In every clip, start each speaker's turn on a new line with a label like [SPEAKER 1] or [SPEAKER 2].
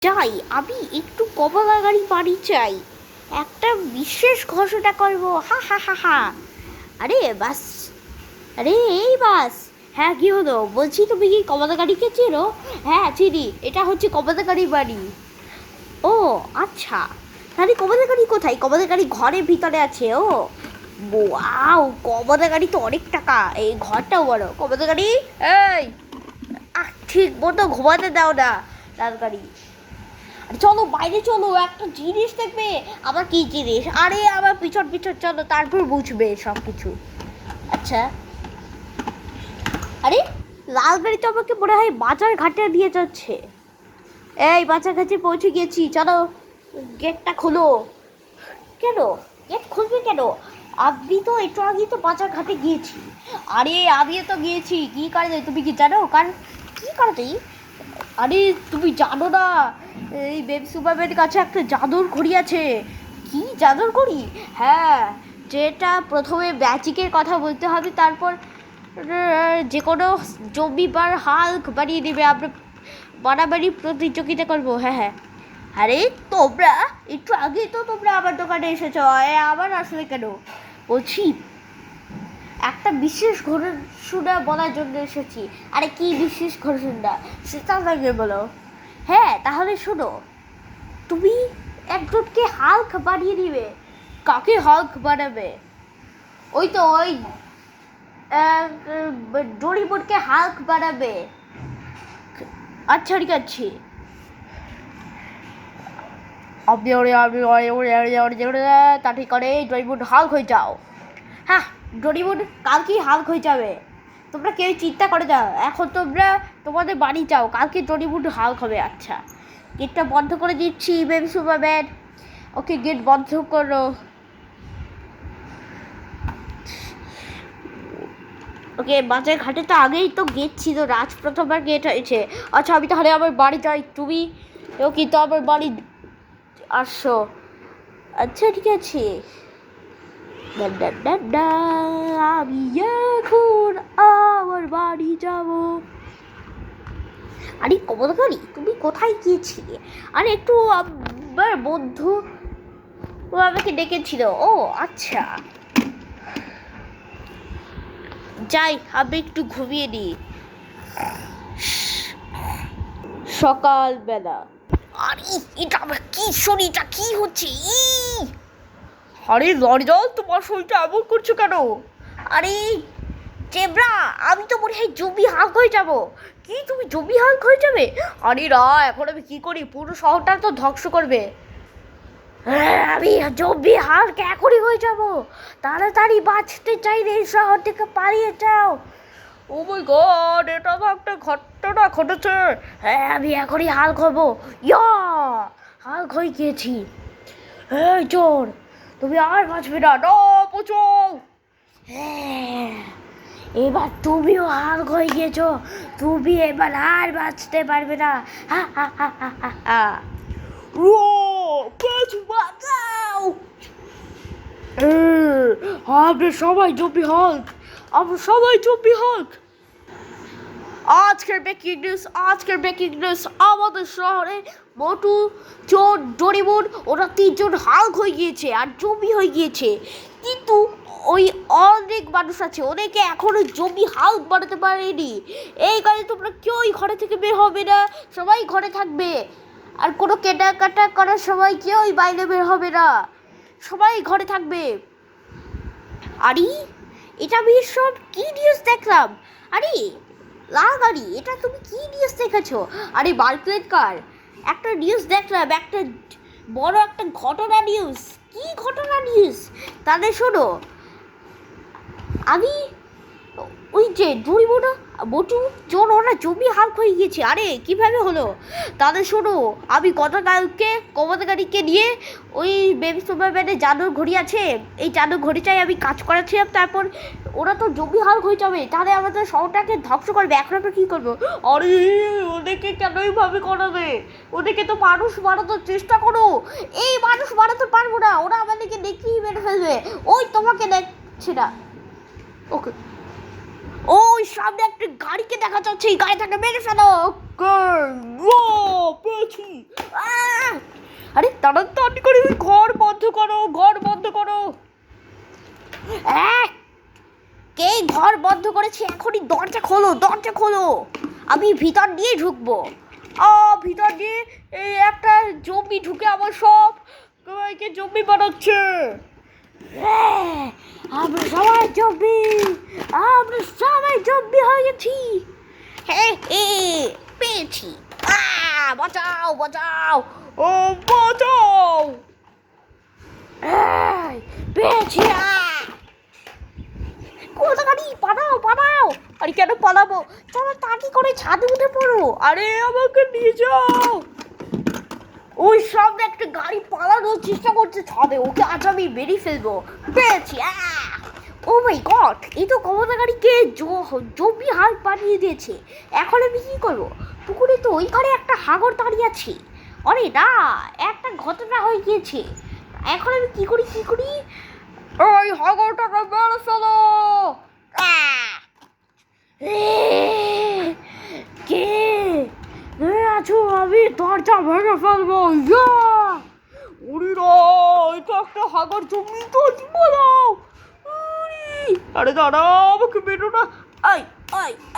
[SPEAKER 1] চাই আমি একটু কমলা গাড়ি বাড়ি চাই, একটা বিশেষ ঘোষণা করব, হা হা হা হা। আরে বাস, আরে এই বাস। হ্যাঁ কি হলো? বলছি তুমি কি কমলা গাড়িকে চেনো? হ্যাঁ চিনি, এটা হচ্ছে কমলা গাড়ি বাড়ি। ও আচ্ছা, তাহলে কমলা গাড়ি কোথায়? কমলা গাড়ি ঘরের ভিতরে আছে। ও ওয়াও, কমলা গাড়ি তো অনেক টাকা, এই ঘরটাও বড়। কমলা গাড়ি এই ঠিক মতো ঘুমাতে দাও না তাড়াতাড়ি। চলো বাইরে চলো, একটা জিনিস দেখবে। আবার কি জিনিস? আরে আবার পিছন পিছন চলো, তারপর বুঝবে সব কিছু। আচ্ছা, আরে লাল গাড়ি তো আমাকে মনে হয় বাজার ঘাটে দিয়ে যাচ্ছে। এই বাজার ঘাটে পৌঁছে গেছি, চলো গেটটা খোলো। কেন গেট খুলবে কেন? আমি তো একটু আগে তো বাজার ঘাটে গিয়েছি। আরে আমিও তো গিয়েছি, কি কারণে তুমি কি জানো? কারণ কি কারণে? আরে তুমি জানো না, এই বেব সুপারম্যানের কাছে একটা জাদুর ঘড়ি আছে। কি জাদুর ঘড়ি? হ্যাঁ, যেটা প্রথমে ম্যাজিকের কথা বলতে হবে, তারপর যে কোনো জম্বি বা হাল্ক বানিয়ে দেবে। আমরা বাড়াবাড়ি প্রতিযোগিতা করবো। হ্যাঁ হ্যাঁ। আরে তোমরা একটু আগেই তো তোমরা আমার দোকানে এসেছো, আবার আসলে কেন? বলছি একটা বিশেষ ঘোষণা বলার জন্য এসেছি। আরে কি বিশেষ ঘোষণা সেটা আগে বলো। হ্যাঁ তাহলে শোনো, তুমি একজনকে হাল্ক বানিয়ে দিবে। কাকে হাল্ক বানাবে? ওই তো ওই ডোরিমনকে হাল্ক বানাবে। আচ্ছা ঠিক আছে, তা ঠিক করে ডোরিমন হাল্ক হয়ে যাও। হ্যাঁ, ডোরিমন কালকেই হাল্ক হয়ে যাবে। তোমরা কেউ চিন্তা করে যাও, এখন তোমরা তোমাদের বাড়ি যাও, কালকে ডোরিমন হাল্ক হবে। আচ্ছা, গেটটা বন্ধ করে দিচ্ছি বেবি সুপারম্যান। ওকে গেট বন্ধ করো। ওকে, বাজার ঘাটে তো আগেই তো গেট ছিল, রাজ প্রথমবার গেট হয়েছে। আচ্ছা আমি তাহলে আমার বাড়ি যাই, তুমি কিন্তু আমার বাড়ি আসো। আচ্ছা ঠিক আছে, আমি এখন আমার বাড়ি যাবো। আরে কমলকারী, তুমি কোথায় গিয়েছিলে? আরে একটু আমার বন্ধু ও আমাকে ডেকেছিল। ও আচ্ছা, যাই আমি একটু ঘুমিয়ে নিই। সকালবেলা। আরে এটা আবার কি শরীরটা কি হচ্ছে? আরে লরিদল, তোমার শরীরটা এমন করছো কেন? আরে জেব্রা, আমি তো মনে হয় জম্বি হাল্ক হয়ে যাব। কি তুমি জম্বি হাল্ক হয়ে যাবে? আরে না, এখন আমি কি করি? পুরো শহরটা তো ধ্বংস করবে। হ্যাঁ, আমি জম্বি হাল্ক এখনই হয়ে যাব। তাড়াতাড়ি বাঁচতে চাইলে এই শহর থেকে পালিয়ে যাও। ও মাই গড, এটা তো একটা ঘটনা ঘটেছে। হ্যাঁ, আমি এখনই হাল্ক হব। ইয়া, হাল্ক হয়ে গিয়েছি। এই চোর, তুমি আর বাঁচবে না, না পচো। হ্যাঁ, এবার তুমিও হাল্ক হয়ে গিয়েছো, তুমি এবার আর বাঁচতে পারবে না। হা হা হা হা হা হা। ও কিছু বাঁচাও। আমরা সবাই জম্বি হাল্ক, আমরা সবাই জম্বি হাল্ক। আজকের ব্রেকিং নিউজ, আমাদের শহরে মোটু, চোর, ডোরেমন ওরা তিনজন হাল্ক হয়ে গিয়েছে আর জম্বি হয়ে গিয়েছে। কিন্তু ওই অনেক মানুষ আছে, ওদেরকে এখনো জম্বি হাল্ক বানাতে পারেনি। এই কারণে তোমরা কেউই ঘরে থেকে বের হবে না, সবাই ঘরে থাকবে। আর কোনো কেনাকাটা করার সময় কেউই বাইরে বের হবে না, সবাই ঘরে থাকবে। আরে এটা আমি সব কি নিউজ দেখলাম? আরে লাল গাড়ি, এটা তুমি কি নিউজ দেখেছো? আরে মার্কেট কার একটা নিউজ দেখলাম, একটা বড় একটা ঘটনা নিউজ। কি ঘটনা নিউজ? তাহলে শোনো, আমি ওই যে ডোরিমোনা, মোটু, চোর ওরা জমি হাল্ক হয়ে গিয়েছে। আরে কীভাবে হলো? তাহলে শোনো, আমি গতকালকে কমলকারীকে নিয়ে ওই বেবি সুপারম্যানের জাদুর ঘড়ি আছে, এই জাদুর ঘড়িটাই আমি কাজ করাচ্ছিলাম। তারপর ওরা তো জমি হাল্ক হয়ে যাবে, তাহলে আমাদের শহরটাকে ধ্বংস করবে। এখন আমরা কী করবো? আরে ওদেরকে কেন এইভাবে করাবে? ওদেরকে তো মানুষ বানানোর চেষ্টা করো। এই মানুষ বানাতে পারবো না, ওরা আমাদেরকে দেখেই মেরে ফেলবে। ওই তোমাকে দেখছে না। ওকে, ওই সামনে একটা গাড়িকে দেখা যাচ্ছে, এই গাড়িটাকে মেরে ফেলো। পেয়েছি। আরে তাড়াতাড়ি করে ঘর বন্ধ করো, ঘর বন্ধ করো। কে ঘর বন্ধ করেছে? এখনই দরজা খোলো, দরজা খোলো। আমি ভিতর দিয়ে ঢুকবো। ভিতর দিয়ে এই একটা জম্বি ঢুকে আমার সব সবাইকে জম্বি বানাচ্ছে। আমরা সবাই জম্বি, আমরা সবাই জম্বি হয়ে গেছি। পেয়েছি। বাঁচাও, বাঁচাও, ও বাঁচাও। পেয়েছি। কোথাকারি পালাও, পালাও। আরে কেন পালাবো? চলো তাড়াতাড়ি করে ছাদে উঠে পড়ো। আরে আমাকে নিয়ে যাও। ওই সামনে একটা গাড়ি পালানোর চেষ্টা করছে ছাদে, ওকে আজ আমি বেরিয়ে ফেলবো। পেয়েছি। ও মাই গড, এই তো ক্ষমতা গাড়িকে জম্বি হাল বানিয়ে দিয়েছে। এখন আমি কি করবো? পুকুরে তো ওইখানে একটা হাঙর দাঁড়িয়ে আছে। আরে না, একটা ঘটনা হয়ে গিয়েছে। এখন আমি কি করি, কি করি? ওই হাঙরটাকে মেরে ফেলো। কে আছো? আমি দরজা ভেঙে ফেলবো। এটা একটা হাঙর জমি তো বলাও। আরে দাঁড়া, আমাকে বেরো না।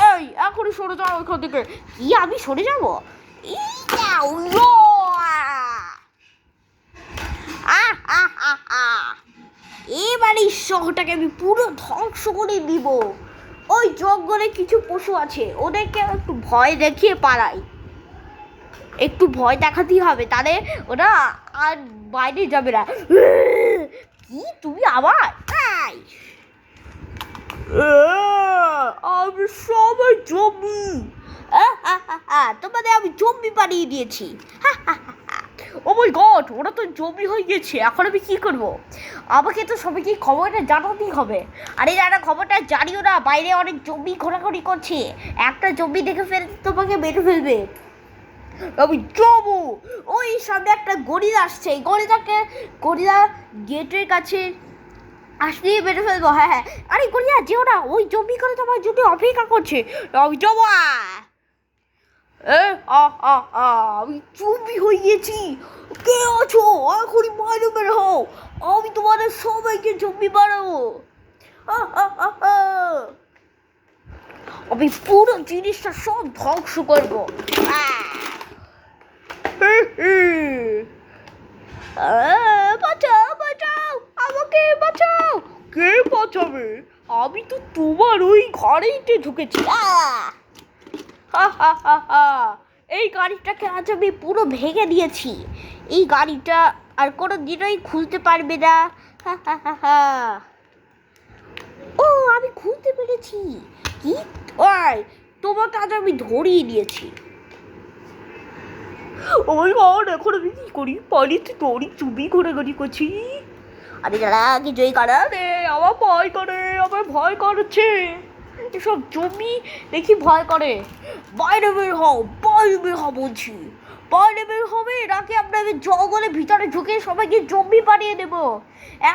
[SPEAKER 1] এই এখনই সরে যাও ওইখান থেকে। কি আমি সরে যাবো? এবার এই শহরটাকে আমি পুরো ধ্বংস করে দিব। ওই জঙ্গলে কিছু পশু আছে, ওদেরকে একটু ভয় দেখিয়ে পালাই। একটু ভয় দেখাতেই হবে, তাহলে ওরা আর বাইরে যাবে না। কি তুমি আবার? আমি সবাই জম্বি। তোমাদের আমি জম্বি বানিয়ে দিয়েছি। ও মাই গড, ওরা তো জম্বি হয়ে গেছে। এখন আমি কি করবো? আমাকে তো সবাইকে খবরটা জানাতেই হবে। আরে যারা খবরটা জানিও না, বাইরে অনেক জম্বি ঘোরাঘুরি করছে। একটা জম্বি দেখে ফেলে তোমাকে মেরে ফেলবে। আমি যাবো। ওই সামনে একটা গরিলা আসছে, গরিলা গেটের কাছে আসলেই মেরে ফেলবো। হ্যাঁ, আরে গরিলা যেও না, ওই জম্বি করে তোমার জন্য অপেক্ষা করছে। আমি যাবো। আমি জম্বি হয়ে গেছি। কে আছো? এখনই বাইরে বের হও, আমি তোমাদের সবাইকে জম্বি বানাবো। আমি পুরো জিনিসটা সব ধ্বংস করবো। বাঁচাও, বাঁচাও, আমাকে বাঁচাও। কে বাঁচাবে? আমি তো তোমার ওই ঘরেইতে ঢুকেছি। এই গাড়িটাকে আজ আমি পুরো ভেঙে দিয়েছি। এই গাড়িটা আর কোনো দিনই খুলতে পারবে না। ও, আমি খুলতে পেরেছি। কি? ওই তোমাকে আজ আমি ধরিয়ে দিয়েছি। ওই গড, এখন আমি কি করি? পালিতে দড়ি চুবি ঘোরাঘুরি করছি। আরে দাদা, কিছুই করে রে, আমার ভয় করে, আমার ভয় করছে। এসব জমি দেখি ভয় করে। বাইরে বের হও, বাইরে বের হও বলছি। বাইরে বের হবে নাকি আপনাদের জঙ্গলের ভিতরে ঢুকে সবাইকে জম্বি বানিয়ে দেবো।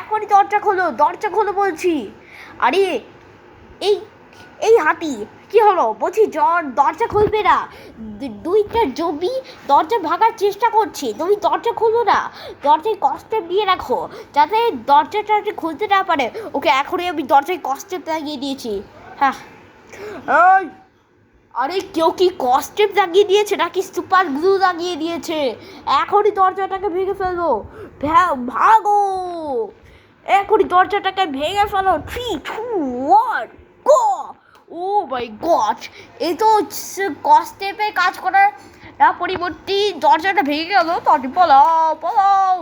[SPEAKER 1] এখনই দরজা খোলো, দরজা খোলো বলছি। আরে এই এই হাতি কি হলো? বলছি দরজা খুলবে না। দুইটা জম্বি দরজা ভাঙার চেষ্টা করছে, তুমি দরজা খুলো না। দরজায় কষ্টেপ দিয়ে রাখো যাতে দরজাটা খুলতে না পারে। ওকে, এখনই আমি দরজায় কষ্টেপ লাগিয়ে দিয়েছি। হ্যাঁ, আরে কেউ কি কষ্টেপ লাগিয়ে দিয়েছে নাকি সুপার গ্লু লাগিয়ে দিয়েছে? এখনই দরজাটাকে ভেঙে ফেলো। ভাগো, এখনই দরজাটাকে ভেঙে ফেলো। 3, 2, 1, গো। ও মাই গড, এই তো কষ্টেপে কাজ করার পরিবর্তে দরজাটা ভেঙে গেল। তাড়াতাড়ি পালাও, পালাও।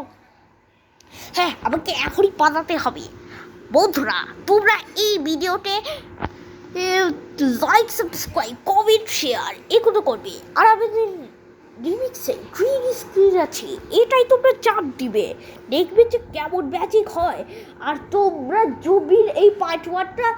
[SPEAKER 1] হ্যাঁ, আমাকে এখনই পালাতে হবে। বন্ধুরা, তোমরা এই ভিডিওতে লাইক, সাবস্ক্রাইব, কমেন্ট, শেয়ার এগুলো করবে। আর আমাদের রিমিক্সে গ্রিন স্ক্রিন আছে, এটাই তোমরা চাপ দিবে, দেখবে যে কেমন ম্যাজিক হয়। আর তোমরা জমির এই পার্ট 1টা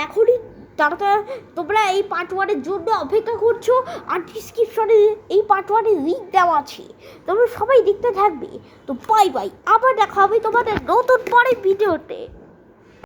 [SPEAKER 1] এখনই তাড়াতাড়ি তোমরা এই পার্ট 1-এর জন্য অপেক্ষা করছো। আর ডিসক্রিপশনে এই পার্ট 1-এর লিঙ্ক দেওয়া আছে, তোমরা সবাই দেখতে থাকবে। তো বাই বাই, আবার দেখা হবে তোমাদের নতুন পরের ভিডিওতে।